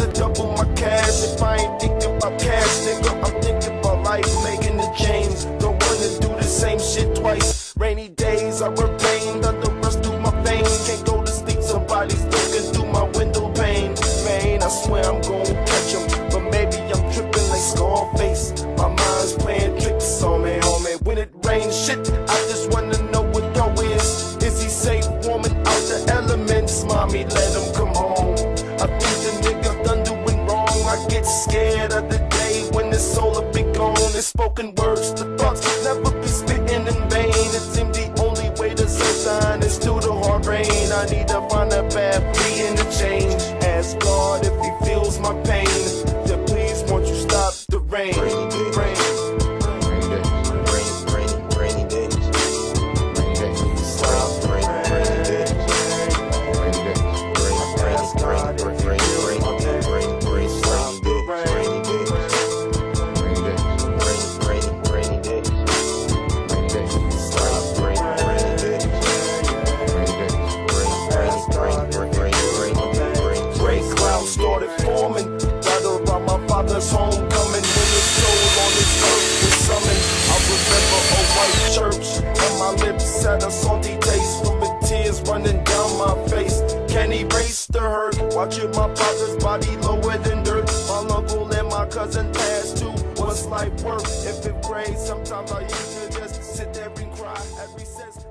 to double my cash. If I ain't thinking about cash, nigga, I'm thinking about life, making the change. Don't wanna do the same shit twice. Rainy days, I remain under rust through my veins. Can't go to sleep, somebody's looking through my window pane. Man, I swear I'm gonna catch him, but maybe I'm tripping like Scarface. My mind's playing tricks on me, homie. When it rains, shit, I just wanna know what dough is. Is he safe, warming out the elements? Mommy, let him come home. I think the nigga done doing wrong. I get scared of the day when it's all up and gone. It's spoken words, the thoughts never be spitting in vain. It seems the only way to sunshine is through the hard rain. I need to find a path free in the change. Ask God if he feels my pain. Then please, won't you stop the rain? Rain. Started forming right around my father's homecoming, when his soul on his earth was summoned. I remember a white church and my lips had a salty taste from the tears running down my face. Can't erase the hurt watching my father's body lower than dirt. My uncle and my cousin passed too. What's life worth? In fifth grade, sometimes I used to just sit there and cry at recess.